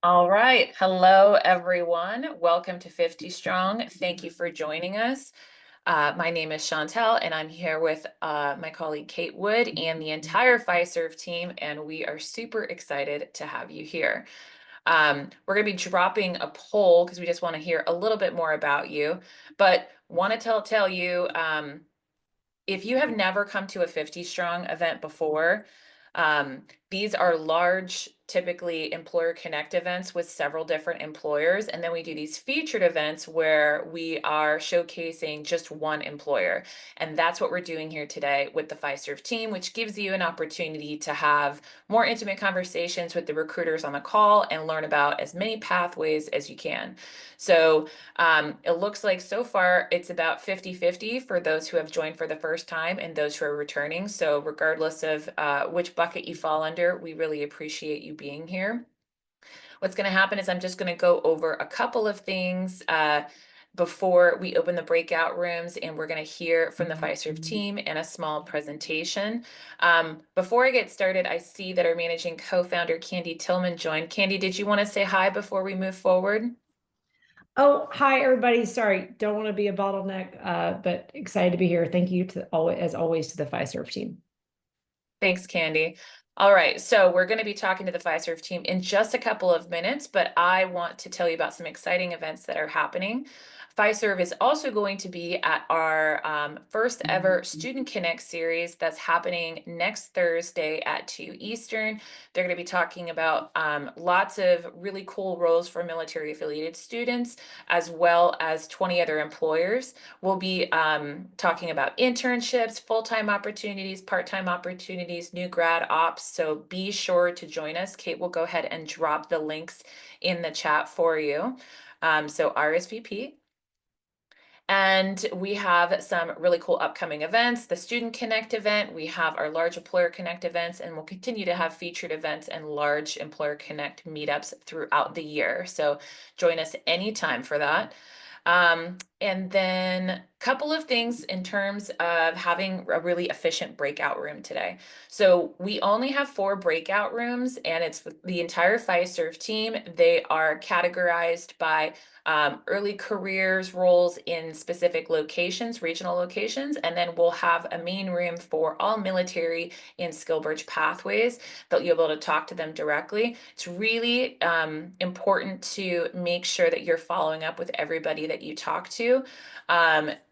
All right. Hello, everyone. Welcome to 50 Strong. Thank you for joining us. My name is Chantel, and I'm here with my colleague Kate Wood and the entire Fiserv team, and we are super excited to have you here. We're going to be dropping a poll because we just want to hear a little bit more about you, but want to tell you if you have never come to a 50 Strong event before, um, these are large, typically EmployerConnect events with several different employers. And then we do these featured events where we are showcasing just one employer. And that's what we're doing here today with the Fiserv team, which gives you an opportunity to have more intimate conversations with the recruiters on the call and learn about as many pathways as you can. So it looks like so far it's about 50-50 for those who have joined for the first time and those who are returning. So regardless of which bucket you fall under, we really appreciate you being here. What's going to happen is I'm just going to go over a couple of things before we open the breakout rooms, and we're going to hear from the Fiserv team in a small presentation. Before I get started, I see that our managing co-founder, Candy Tillman, joined. Candy, did you want to say hi before we move forward? Oh, hi everybody. Sorry, don't want to be a bottleneck, but excited to be here. Thank you as always to the Fiserv team. Thanks, Candy. All right, so we're going to be talking to the Fiserv team in just a couple of minutes, but I want to tell you about some exciting events that are happening. Fiserv is also going to be at our first ever Student Connect series that's happening next Thursday at 2 Eastern. They're going to be talking about lots of really cool roles for military affiliated students, as well as 20 other employers. We'll be talking about internships, full-time opportunities, part-time opportunities, new grad ops. So be sure to join us. Kate will go ahead and drop the links in the chat for you. So RSVP. And we have some really cool upcoming events, the Student Connect event, we have our large Employer Connect events, and we'll continue to have featured events and large Employer Connect meetups throughout the year. So join us anytime for that. And then a couple of things in terms of having a really efficient breakout room today. So we only have 4 breakout rooms, and it's with the entire Fiserv team. They are categorized by early careers roles in specific locations, regional locations, and then we'll have a main room for all military and skill bridge pathways that you'll be able to talk to them directly. It's really important to make sure that you're following up with everybody that you talk to.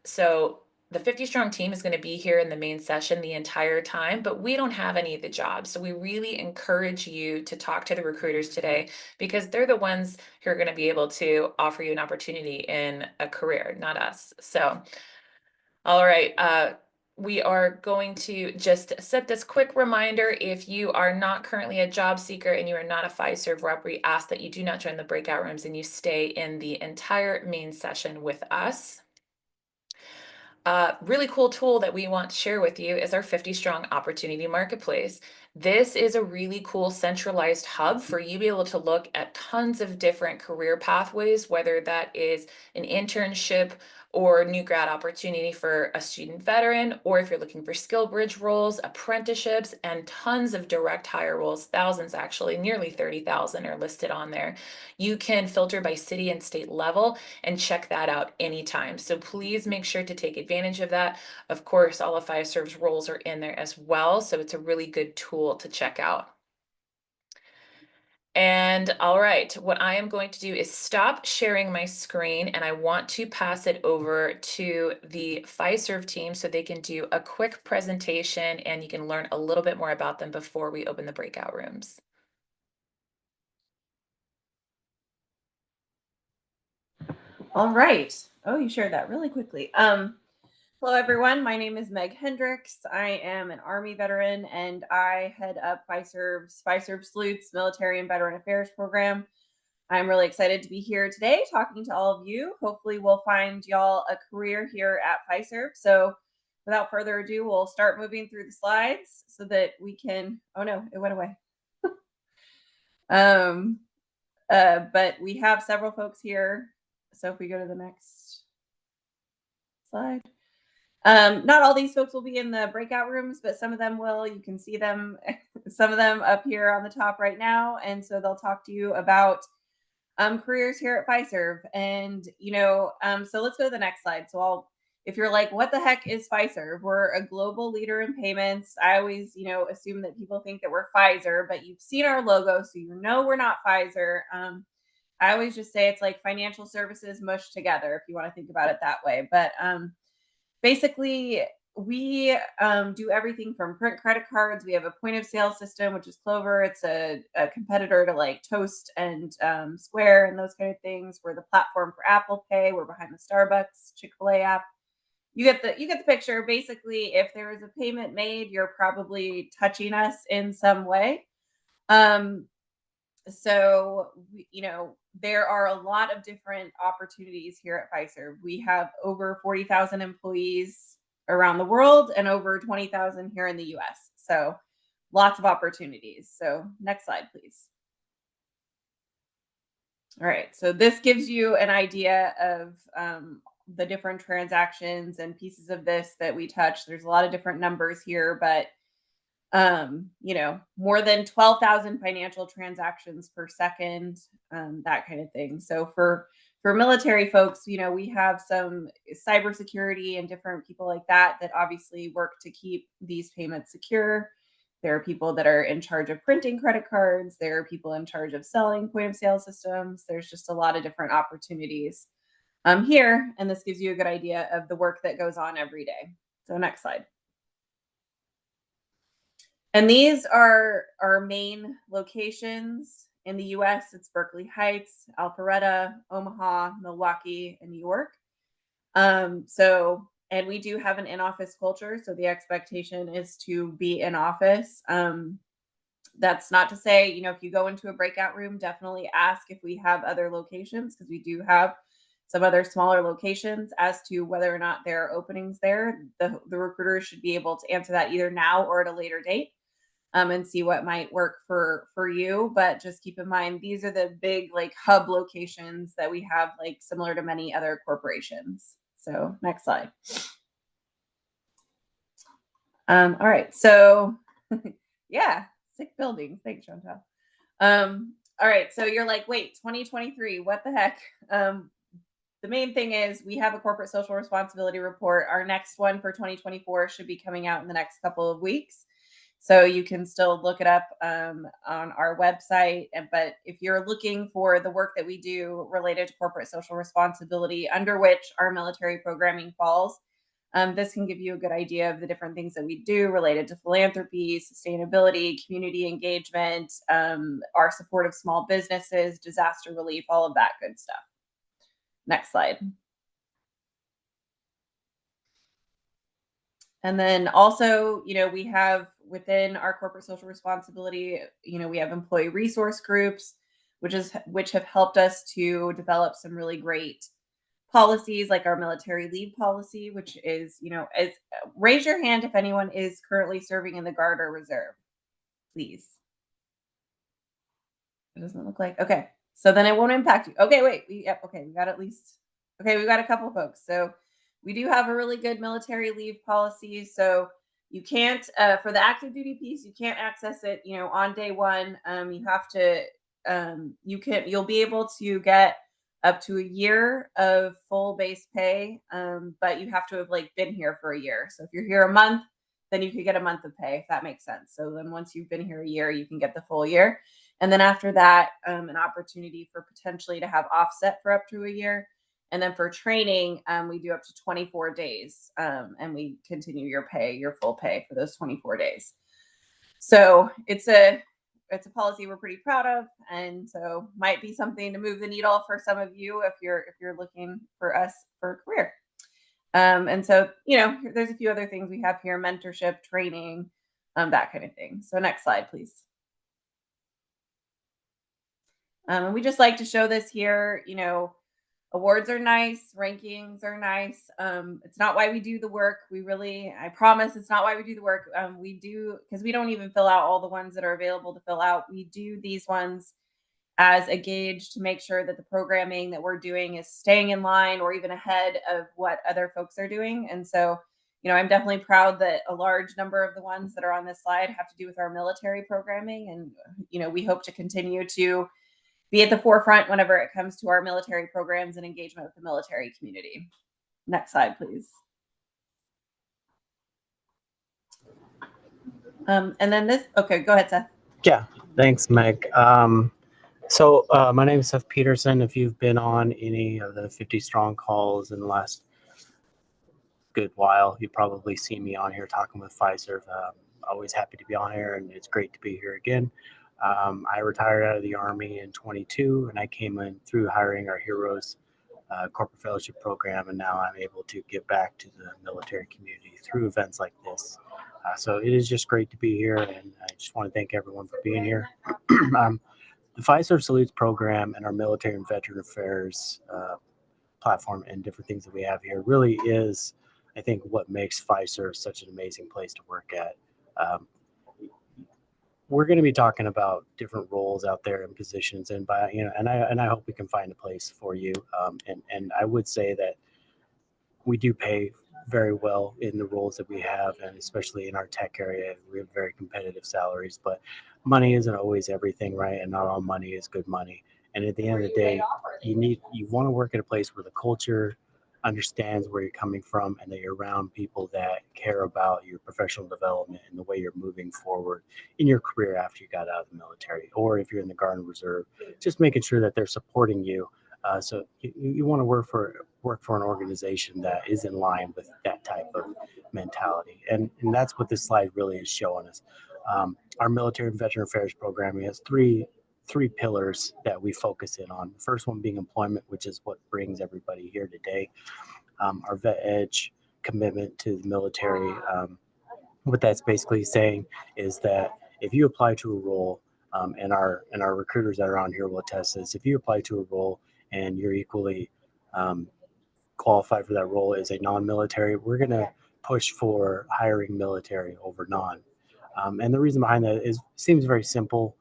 So the 50 Strong team is going to be here in the main session the entire time, but we don't have any of the jobs. So we really encourage you to talk to the recruiters today because they're the ones who are going to be able to offer you an opportunity in a career, not us. So, all right. We are going to just set this quick reminder. If you are not currently a job seeker and you are not a Fiserv rep, we ask that you do not join the breakout rooms and you stay in the entire main session with us. Really cool tool that we want to share with you is our 50 Strong Opportunity Marketplace. This is a really cool centralized hub for you to be able to look at tons of different career pathways, whether that is an internship or new grad opportunity for a student veteran, or if you're looking for skill bridge roles, apprenticeships, and tons of direct hire roles, thousands actually, nearly 30,000 are listed on there. You can filter by city and state level and check that out anytime. So please make sure to take advantage of that. Of course, all of Fiserv's roles are in there as well, so it's a really good tool to check out. And all right, what I am going to do is stop sharing my screen, and I want to pass it over to the Fiserv team so they can do a quick presentation and you can learn a little bit more about them before we open the breakout rooms. All right. Oh, you shared that really quickly. Hello, everyone. My name is Meg Hendricks. I am an Army veteran, and I head up Fiserv Salutes Military and Veteran Affairs program. I'm really excited to be here today talking to all of you. Hopefully, we'll find y'all a career here at Fiserv. So, without further ado, we'll start moving through the slides so that we can. Oh no, it went away. um, but we have several folks here. So, if we go to the next slide. Not all these folks will be in the breakout rooms, but some of them will. You can see them, some of them up here on the top right now. And so they'll talk to you about careers here at Fiserv. And, so let's go to the next slide. So if you're like, what the heck is Fiserv? We're a global leader in payments. I always, assume that people think that we're Pfizer, but you've seen our logo, so you know we're not Pfizer. I always just say it's like financial services mushed together, if you want to think about it that way. But basically, we do everything from print credit cards. We have a point of sale system, which is Clover. It's a competitor to like Toast and Square and those kind of things. We're the platform for Apple Pay. We're behind the Starbucks, Chick-fil-A app. You get the picture. Basically, if there is a payment made, you're probably touching us in some way. So, there are a lot of different opportunities here at Fiserv. We have over 40,000 employees around the world and over 20,000 here in the US. So lots of opportunities. So next slide, please. All right. So this gives you an idea of the different transactions and pieces of this that we touch. There's a lot of different numbers here, but more than 12,000 financial transactions per second, that kind of thing. So for military folks, we have some cybersecurity and different people like that obviously work to keep these payments secure. There are people that are in charge of printing credit cards. There are people in charge of selling point of sale systems. There's just a lot of different opportunities here, and this gives you a good idea of the work that goes on every day. So next slide. And these are our main locations in the US. It's Berkeley Heights, Alpharetta, Omaha, Milwaukee, and New York. And we do have an in-office culture. So the expectation is to be in office. That's not to say, if you go into a breakout room, definitely ask if we have other locations, because we do have some other smaller locations. As to whether or not there are openings there, the recruiters should be able to answer that either now or at a later date. And see what might work for you. But just keep in mind, these are the big like hub locations that we have, like similar to many other corporations. So next slide. All right. So yeah, 6 buildings. Thanks, Chantal. All right. So you're like, wait, 2023, what the heck? The main thing is we have a corporate social responsibility report. Our next one for 2024 should be coming out in the next couple of weeks. So you can still look it up on our website. But if you're looking for the work that we do related to corporate social responsibility, under which our military programming falls, this can give you a good idea of the different things that we do related to philanthropy, sustainability, community engagement, our support of small businesses, disaster relief, all of that good stuff. Next slide. And then also, we have within our corporate social responsibility, we have employee resource groups, which have helped us to develop some really great policies, like our military leave policy, which is, raise your hand if anyone is currently serving in the Guard or Reserve, please. It doesn't look like, okay. So then it won't impact you. Okay, wait, we got we've got a couple of folks. So we do have a really good military leave policy. So you can't, for the active duty piece, you can't access it, on day one. You have to, you'll be able to get up to a year of full base pay. But you have to have been here for a year. So if you're here a month, then you could get a month of pay, if that makes sense. So then once you've been here a year, you can get the full year. And then after that, an opportunity for potentially to have offset for up to a year. And then for training, we do up to 24 days, and we continue your full pay for those 24 days. So it's a policy we're pretty proud of, and so might be something to move the needle for some of you if you're looking for us for a career. And so there's a few other things we have here: mentorship, training, that kind of thing. So next slide, please. And we just like to show this here. Awards are nice, rankings are nice. It's not why we do the work. I promise it's not why we do the work. We do, because we don't even fill out all the ones that are available to fill out. We do these ones as a gauge to make sure that the programming that we're doing is staying in line or even ahead of what other folks are doing. And so, I'm definitely proud that a large number of the ones that are on this slide have to do with our military programming. And, we hope to continue to be at the forefront whenever it comes to our military programs and engagement with the military community. Next slide, please. And then this, okay, go ahead, Seth. Yeah, thanks, Meg. My name is Seth Peterson. If you've been on any of the 50 Strong calls in the last good while, you've probably seen me on here talking with Fiserv. Always happy to be on here, and it's great to be here again. I retired out of the Army in 22, and I came in through hiring our Heroes corporate fellowship program, and now I'm able to give back to the military community through events like this. So it is just great to be here, and I just want to thank everyone for being here. The Fiserv Salutes program and our military and veteran affairs platform and different things that we have here really is, I think, what makes Fiserv such an amazing place to work at. We're going to be talking about different roles out there and positions, and I hope we can find a place for you. And I would say that we do pay very well in the roles that we have, and especially in our tech area, we have very competitive salaries. But money isn't always everything, right? And not all money is good money. And at the end of the day, you want to work at a place where the culture understands where you're coming from, and that you're around people that care about your professional development and the way you're moving forward in your career after you got out of the military, or if you're in the Guard and Reserve, just making sure that they're supporting you. So you want to work for an organization that is in line with that type of mentality, and that's what this slide really is showing us. Our military and veteran affairs programming has three pillars that we focus in on. The first one being employment, which is what brings everybody here today. Our Vet Edge commitment to the military. What that's basically saying is that if you apply to a role, and our recruiters that are on here will attest this, if you apply to a role and you're equally qualified for that role as a non-military, we're going to push for hiring military over non. And the reason behind that is seems very simple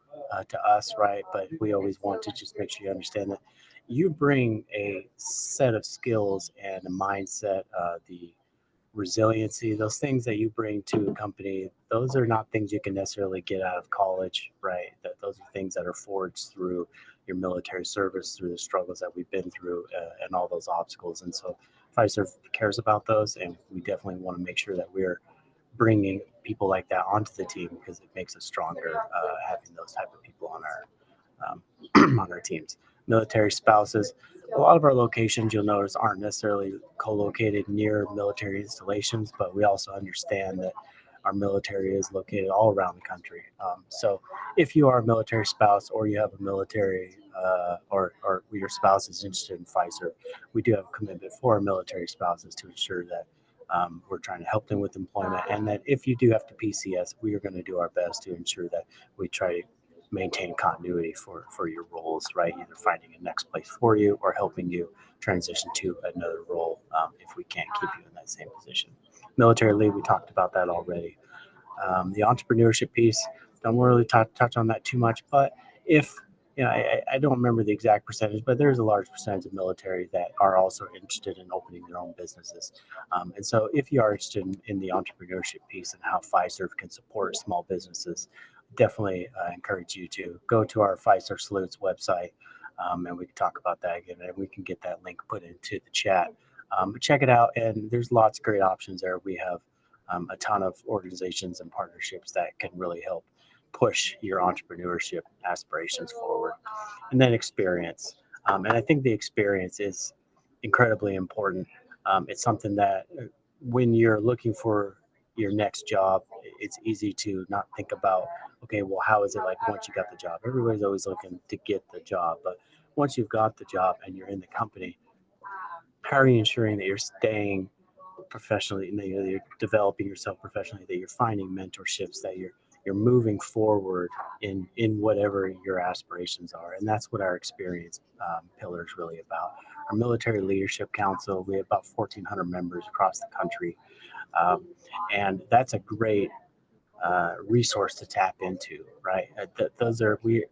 to us, right? But we always want to just make sure you understand that you bring a set of skills and a mindset, the resiliency, those things that you bring to a company, those are not things you can necessarily get out of college, right? Those are things that are forged through your military service, through the struggles that we've been through, and all those obstacles. And so Fiserv cares about those, and we definitely want to make sure that we're bringing people like that onto the team, because it makes us stronger having those type of people on on our teams. Military spouses. A lot of our locations, you'll notice, aren't necessarily co-located near military installations, but we also understand that our military is located all around the country. So if you are a military spouse, or you have a military or your spouse is interested in Fiserv, we do have a commitment for our military spouses to ensure that we're trying to help them with employment, and that if you do have to PCS, we are going to do our best to ensure that we try to maintain continuity for your roles, right? Either finding a next place for you or helping you transition to another role if we can't keep you in that same position. Military leave, we talked about that already. The entrepreneurship piece, don't really touch on that too much, but if I don't remember the exact percentage, but there's a large percentage of military that are also interested in opening their own businesses. And so if you are interested in the entrepreneurship piece and how Fiserv can support small businesses, definitely encourage you to go to our Fiserv Salutes website, and we can talk about that again, and we can get that link put into the chat. But check it out, and there's lots of great options there. We have a ton of organizations and partnerships that can really help push your entrepreneurship aspirations forward. And then experience. And I think the experience is incredibly important. It's something that when you're looking for your next job, it's easy to not think about, okay, well, how is it like once you got the job? Everybody's always looking to get the job. But once you've got the job and you're in the company, how are you ensuring that you're staying professionally, and that you're developing yourself professionally, that you're finding mentorships, that you're moving forward in whatever your aspirations are? And that's what our experience pillar is really about. Our military leadership council, we have about 1,400 members across the country, and that's a great resource to tap into, right?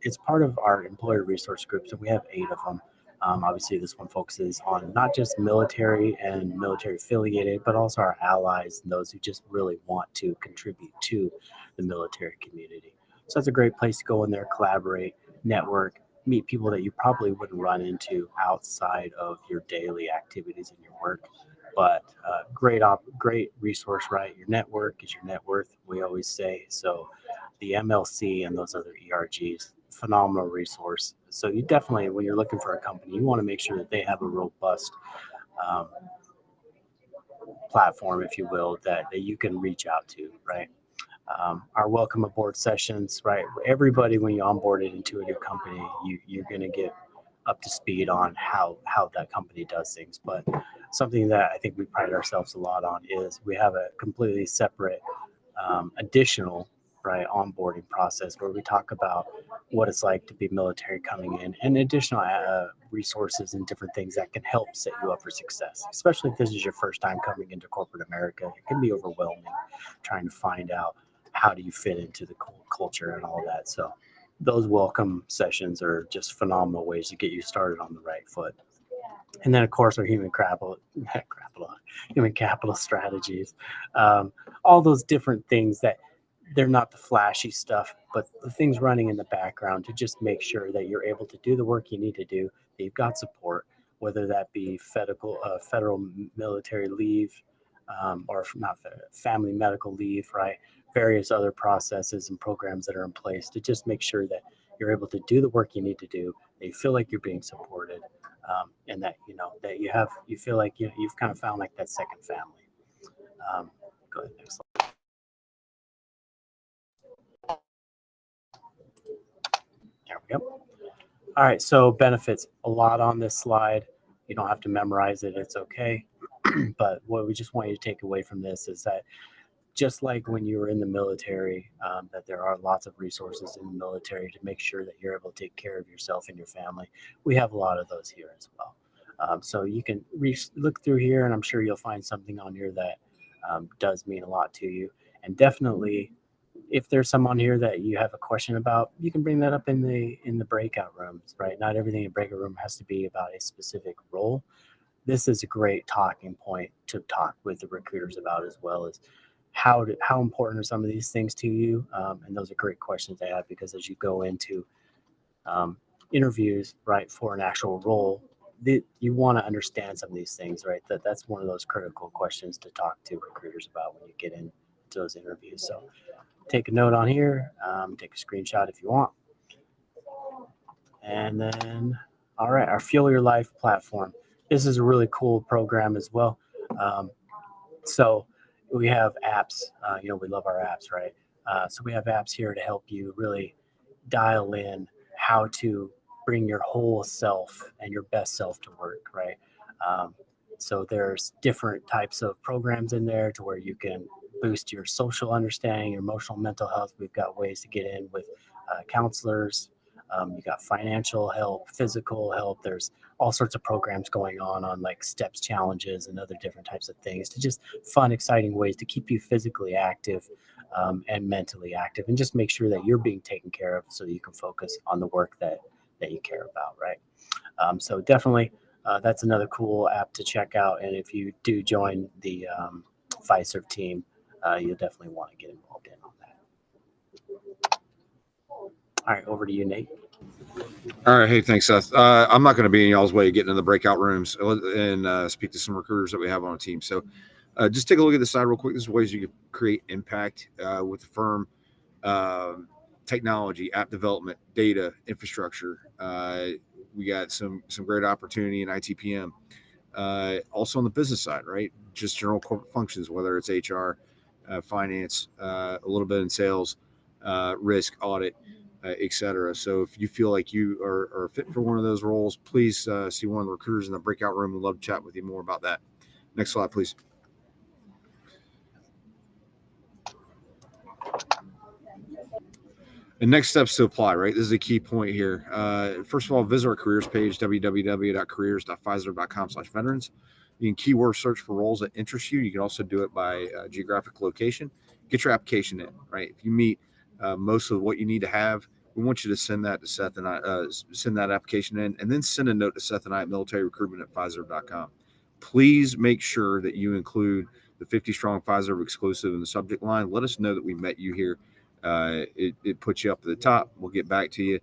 It's part of our employer resource groups, and we have 8 of them. Obviously, this one focuses on not just military and military affiliated, but also our allies and those who just really want to contribute to the military community. So that's a great place to go in there, collaborate, network, meet people that you probably wouldn't run into outside of your daily activities and your work. But great resource, right? Your network is your net worth, we always say. So the MLC and those other ERGs, phenomenal resource. So you definitely, when you're looking for a company, you want to make sure that they have a robust um, platform, if you will, that you can reach out to, right? Our welcome aboard sessions, right? Everybody, when you onboard it into a new company, you're going to get up to speed on how that company does things. But something that I think we pride ourselves a lot on is we have a completely separate additional onboarding process where we talk about what it's like to be military coming in and additional resources and different things that can help set you up for success, especially if this is your first time coming into corporate America. It can be overwhelming trying to find out how do you fit into the culture and all that. So those welcome sessions are just phenomenal ways to get you started on the right foot. And then, of course, our human capital strategies, all those different things that they're not the flashy stuff, but the things running in the background to just make sure that you're able to do the work you need to do, that you've got support, whether that be federal military leave, or not family medical leave, right? Various other processes and programs that are in place to just make sure that you're able to do the work you need to do, that you feel like you're being supported, and that that you feel like you've kind of found like that second family. Go ahead, next slide. There we go. All right, so benefits, a lot on this slide. You don't have to memorize it, it's okay. But what we just want you to take away from this is that just like when you were in the military, that there are lots of resources in the military to make sure that you're able to take care of yourself and your family. We have a lot of those here as well. So you can look through here, and I'm sure you'll find something on here that does mean a lot to you. And definitely, if there's someone here that you have a question about, you can bring that up in the breakout rooms, right? Not everything in breakout room has to be about a specific role. This is a great talking point to talk with the recruiters about, as well as how important are some of these things to you. And those are great questions to have, because as you go into interviews, right, for an actual role, you want to understand some of these things, right? That's one of those critical questions to talk to recruiters about when you get into those interviews. So take a note on here, take a screenshot if you want. And then, all right, our Fuel Your Life platform. This is a really cool program as well. So we have apps, we love our apps, right? So we have apps here to help you really dial in how to bring your whole self and your best self to work, right? So there's different types of programs in there to where you can boost your social understanding, your emotional mental health. We've got ways to get in with counselors. You got financial help, physical help. There's all sorts of programs going on like steps challenges and other different types of things, to just fun, exciting ways to keep you physically active and mentally active, and just make sure that you're being taken care of so you can focus on the work that you care about, right? So definitely that's another cool app to check out. And if you do join the Fiserv team, you'll definitely want to get involved in on that. All right, over to you, Nate. All right. Hey, thanks, Seth. I'm not going to be in y'all's way getting in the breakout rooms and speak to some recruiters that we have on a team. So just take a look at the side real quick. This is ways you can create impact with the firm. Technology, app development, data, infrastructure. We got some great opportunity in ITPM. Also on the business side, right? Just general corporate functions, whether it's HR, finance, a little bit in sales, risk, audit, etc. So if you feel like you are fit for one of those roles, please see one of the recruiters in the breakout room. We'd love to chat with you more about that. Next slide, please. And next steps to apply, right? This is a key point here. First of all, visit our careers page, www.careers.fiserv.com/veterans. You can keyword search for roles that interest you. You can also do it by geographic location. Get your application in, right? If you meet most of what you need to have, we want you to send that to Seth and I, send that application in, and then send a note to Seth and I at militaryrecruitment@fiserv.com. Please make sure that you include the 50 strong Fiserv exclusive in the subject line. Let us know that we met you here. It puts you up at the top. We'll get back to you.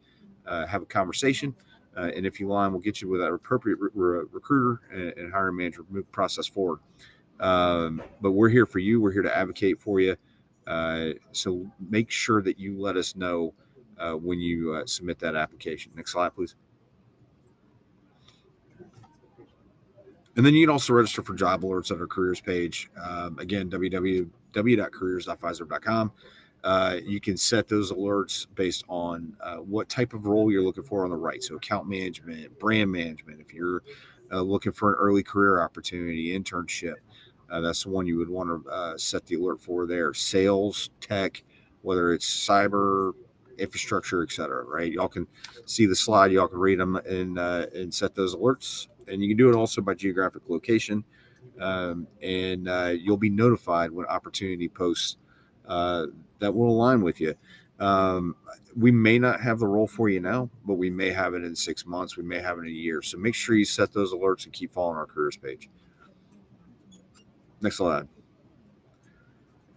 have a conversation. And if you line, we'll get you with that appropriate recruiter and hiring manager, move the process forward. But we're here for you. We're here to advocate for you. So make sure that you let us know when you submit that application. Next slide, please. And then you can also register for job alerts at our careers page. Again, www.careers.fiserv.com. You can set those alerts based on what type of role you're looking for on the right. So account management, brand management. If you're looking for an early career opportunity, internship, that's the one you would want to set the alert for there. Sales, tech, whether it's cyber, infrastructure, et cetera, right? Y'all can see the slide. Y'all can read them and set those alerts. And you can do it also by geographic location. And you'll be notified when opportunity posts that will align with you. We may not have the role for you now, but we may have it in 6 months. We may have it in a year. So make sure you set those alerts and keep following our careers page. Next slide.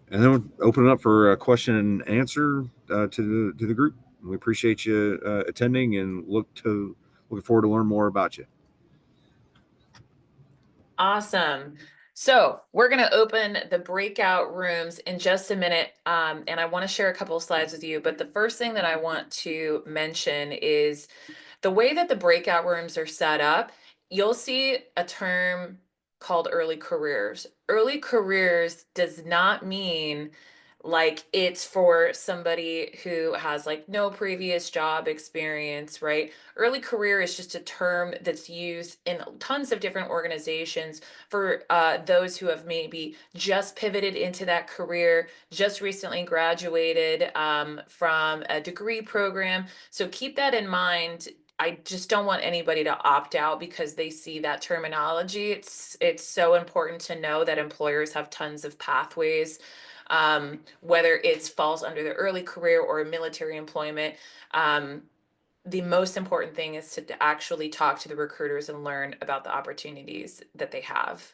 And then we'll open it up for a question and answer to the group. We appreciate you attending and looking forward to learn more about you. Awesome. So we're going to open the breakout rooms in just a minute. And I want to share a couple of slides with you. But the first thing that I want to mention is the way that the breakout rooms are set up. You'll see a term called early careers. Early careers does not mean like it's for somebody who has like no previous job experience, right? Early career is just a term that's used in tons of different organizations for those who have maybe just pivoted into that career, just recently graduated from a degree program. So keep that in mind. I just don't want anybody to opt out because they see that terminology. It's so important to know that employers have tons of pathways, whether it falls under the early career or military employment. The most important thing is to actually talk to the recruiters and learn about the opportunities that they have.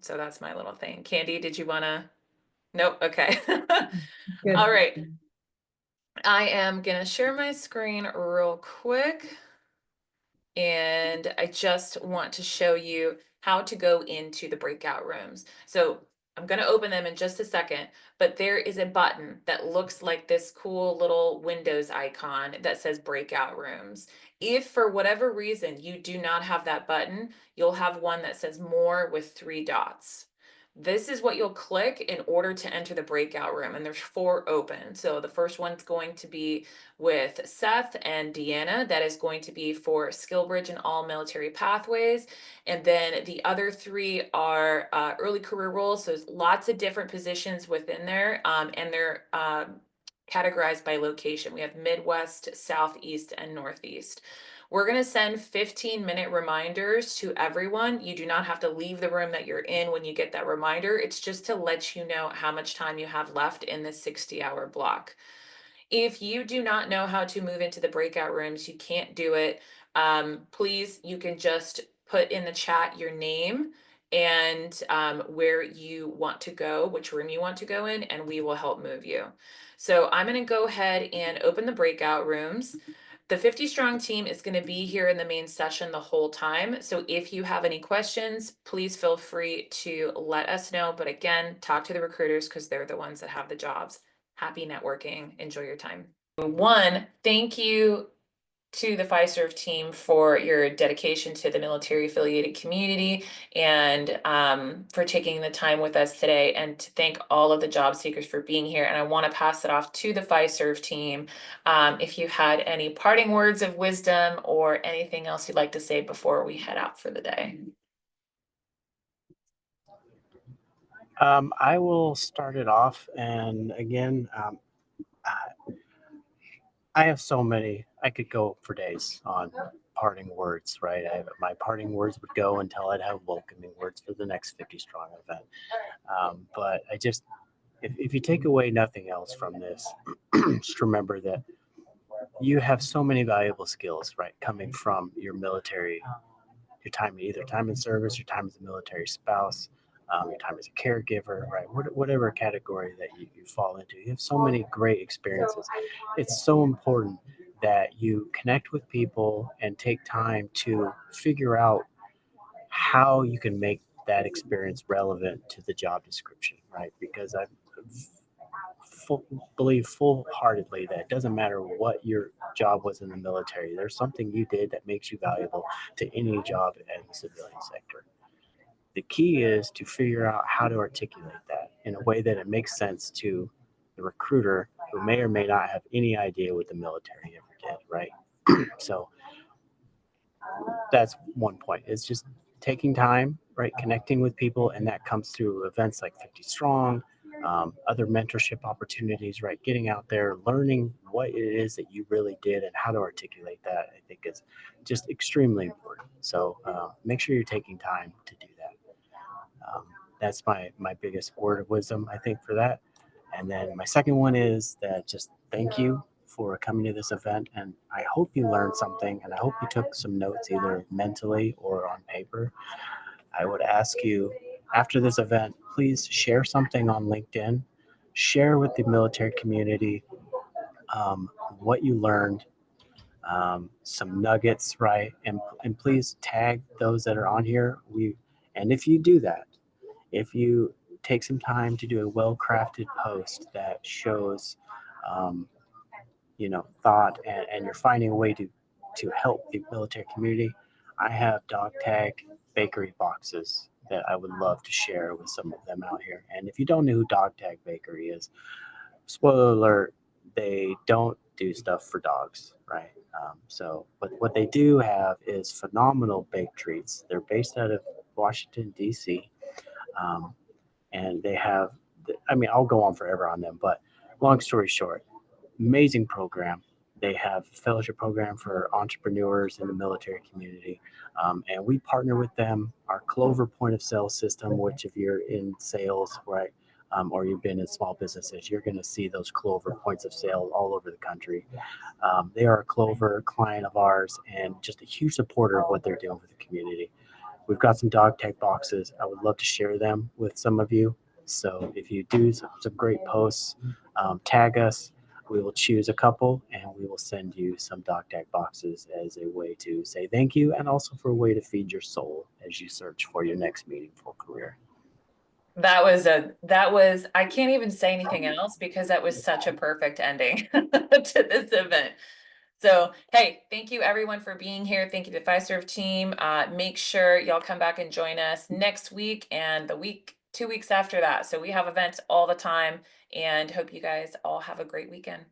So that's my little thing. Candy, did you want to? Nope. Okay. Good. All right. I am going to share my screen real quick. And I just want to show you how to go into the breakout rooms. So I'm going to open them in just a second, but there is a button that looks like this cool little Windows icon that says breakout rooms. If for whatever reason you do not have that button, you'll have one that says more with 3 dots. This is what you'll click in order to enter the breakout room, and there's 4 open. So the first one's going to be with Seth and Deanna. That is going to be for SkillBridge and all military pathways. And then the other 3 are early career roles. So there's lots of different positions within there, and they're categorized by location. We have Midwest, Southeast, and Northeast. We're going to send 15-minute reminders to everyone. You do not have to leave the room that you're in when you get that reminder. It's just to let you know how much time you have left in this 60-hour block. If you do not know how to move into the breakout rooms, you can't do it. Please, you can just put in the chat your name and where you want to go, which room you want to go in, and we will help move you. So I'm going to go ahead and open the breakout rooms. The 50 Strong team is going to be here in the main session the whole time. So if you have any questions, please feel free to let us know. But again, talk to the recruiters because they're the ones that have the jobs. Happy networking. Enjoy your time. 1, thank you to the Fiserv team for your dedication to the military affiliated community and for taking the time with us today, and to thank all of the job seekers for being here. And I want to pass it off to the Fiserv team if you had any parting words of wisdom or anything else you'd like to say before we head out for the day. I will start it off. And again, I have so many, I could go for days on parting words, right? My parting words would go until I'd have welcoming words for the next 50 Strong event. But I just, if you take away nothing else from this, just remember that you have so many valuable skills, right? Coming from your military, your time, either time in service, your time as a military spouse, your time as a caregiver, right? Whatever category that you fall into, you have so many great experiences. It's so important that you connect with people and take time to figure out how you can make that experience relevant to the job description, right? Because I believe full-heartedly that it doesn't matter what your job was in the military, there's something you did that makes you valuable to any job in the civilian sector. The key is to figure out how to articulate that in a way that it makes sense to the recruiter who may or may not have any idea what the military ever did, right? So that's one point. It's just taking time, right? Connecting with people, and that comes through events like 50 Strong, other mentorship opportunities, right? Getting out there, learning what it is that you really did and how to articulate that, I think is just extremely important. So make sure you're taking time to do that. That's my biggest word of wisdom, I think, for that. And then my second one is that just thank you for coming to this event. And I hope you learned something, and I hope you took some notes either mentally or on paper. I would ask you after this event, please share something on LinkedIn, share with the military community what you learned, some nuggets, right? And please tag those that are on here. And if you do that, if you take some time to do a well-crafted post that shows thought, and you're finding a way to help the military community, I have dog tag bakery boxes that I would love to share with some of them out here. And if you don't know who Dog Tag Bakery is, spoiler alert, they don't do stuff for dogs, right? But what they do have is phenomenal baked treats. They're based out of Washington, D.C. And they have, I'll go on forever on them, but long story short, amazing program. They have a fellowship program for entrepreneurs in the military community. And we partner with them. Our Clover point of sale system, which if you're in sales, right, or you've been in small businesses, you're going to see those Clover points of sale all over the country. They are a Clover client of ours and just a huge supporter of what they're doing for the community. We've got some dog tag boxes. I would love to share them with some of you. So if you do some great posts, tag us. We will choose a couple and we will send you some dog tag boxes as a way to say thank you, and also for a way to feed your soul as you search for your next meaningful career. That was, I can't even say anything else because that was such a perfect ending to this event. So, hey, thank you everyone for being here. Thank you to the Fiserv team. Make sure y'all come back and join us next week and the 2 weeks after that. So we have events all the time, and hope you guys all have a great weekend.